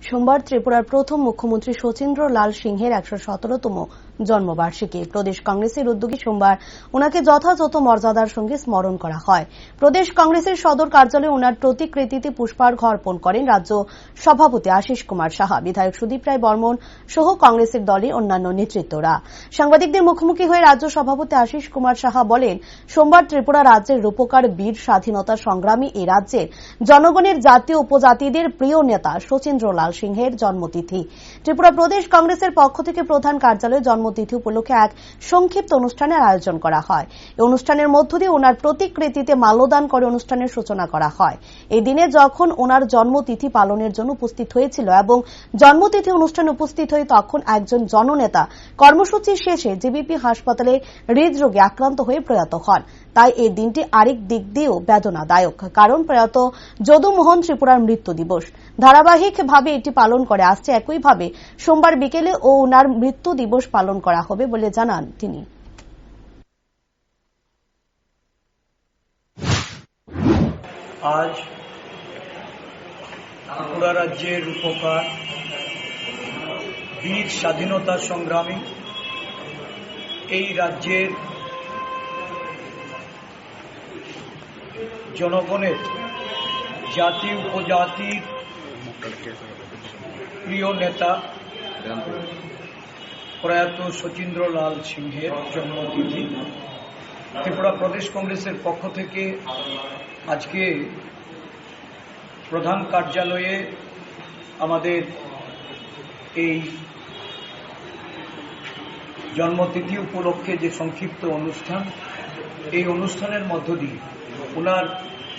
সোমবার ত্রিপুরার প্রথম মুখ্যমন্ত্রী শচীন্দ্র লাল সিংহের ১১৭তম জন্মবার্ষিকী। প্রদেশ কংগ্রেসের উদ্যোগে সোমবার ওনাকে যথাযথ মর্যাদার সঙ্গে স্মরণ করা হয়। প্রদেশ কংগ্রেসের সদর কার্যালয়ে ওনার প্রতিকৃতিতে পুষ্পার্ঘ অর্পণ করেন রাজ্য সভাপতি আশিস কুমার সাহা, বিধায়ক সুদীপ রায় বর্মন সহ কংগ্রেসের দলের অন্যান্য নেতৃত্বরা। সাংবাদিকদের মুখোমুখি হয়ে রাজ্য সভাপতি আশিস কুমার সাহা বলেন, সোমবার ত্রিপুরা রাজ্যের রূপকার বীর স্বাধীনতা সংগ্রামী এই রাজ্যের জনগণের জাতীয় উপজাতিদের প্রিয় নেতা শচীন্দ্র লাল সিংহের জন্মতিথি। ত্রিপুরা প্রদেশ কংগ্রেসের পক্ষ থেকে প্রধান কার্যালয়ে জন্মতিথি উপলক্ষে এক সংক্ষিপ্ত অনুষ্ঠানের আয়োজন করা হয়। এই অনুষ্ঠানের মধ্য দিয়ে ওনার প্রতিকৃতিতে মাল্যদান করে অনুষ্ঠানের সূচনা করা হয়। এই দিনে যখন ওনার জন্মতিথি পালনের জন্য উপস্থিত হয়েছিল এবং জন্মতিথি অনুষ্ঠানে উপস্থিত হয়ে তখন একজন জননেতা কর্মসূচি শেষে জেবিপি হাসপাতালে হৃদরোগে আক্রান্ত হয়ে প্রয়াত হন। তাই এই দিনটি আরেক দিক দিয়েও বেদনাদায়ক, কারণ প্রয়াত যদুমোহন ত্রিপুরার মৃত্যু দিবস। ধারাবাহিকভাবে এটি পালন করে আসছে। একইভাবে সোমবার বিকেলে ও ওনার মৃত্যু দিবস পালন করা হবে বলে জানান তিনি। আজ ত্রিপুরা রাজ্যের রূপকার বীর স্বাধীনতা সংগ্রামী এই রাজ্যের জনগণের জাতি উপজাতির প্রিয় নেতা প্রয়াত শচীন্দ্র লাল সিংহের জন্মতিথি। ত্রিপুরা প্রদেশ কংগ্রেসের পক্ষ থেকে আজকে প্রধান কার্যালয়ে আমাদের এই জন্মতিথি উপলক্ষে যে সংক্ষিপ্ত অনুষ্ঠান, এই অনুষ্ঠানের মধ্য দিয়ে ওনার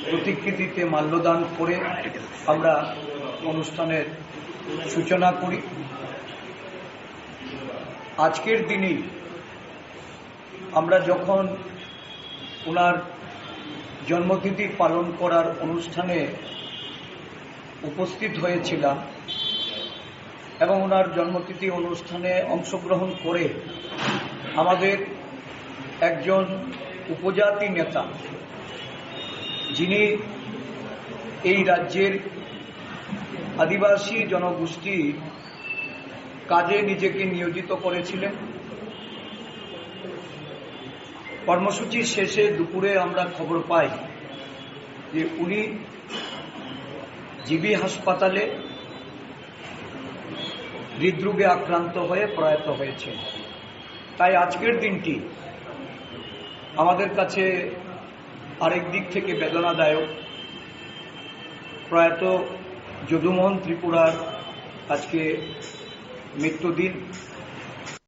প্রতিকৃতিতে মাল্যদান করে আমরা অনুষ্ঠানের সূচনা করি। আজকের দিনে আমরা যখন ওনার জন্মতিথি পালন করার অনুষ্ঠানে উপস্থিত হয়েছিলাম এবং ওনার জন্মতিথি অনুষ্ঠানে অংশগ্রহণ করে আমাদের একজন উপজাতি নেতা, যিনি এই রাজ্যের আদিবাসী জনগোষ্ঠী কাজে নিজেকে নিয়োজিত করেছিলেন। কর্মসূচির শেষে দুপুরে আমরা খবর পাই যে উনি জিবি হাসপাতালে হৃদরোগে আক্রান্ত হয়ে প্রয়াত হয়েছেন। তাই আজকের দিনটি আমাদের কাছে আরেক দিক থেকে বেদনাদায়ক। প্রয়াত যদুমোহন ত্রিপুরার আজকে মৃত্যুদিন।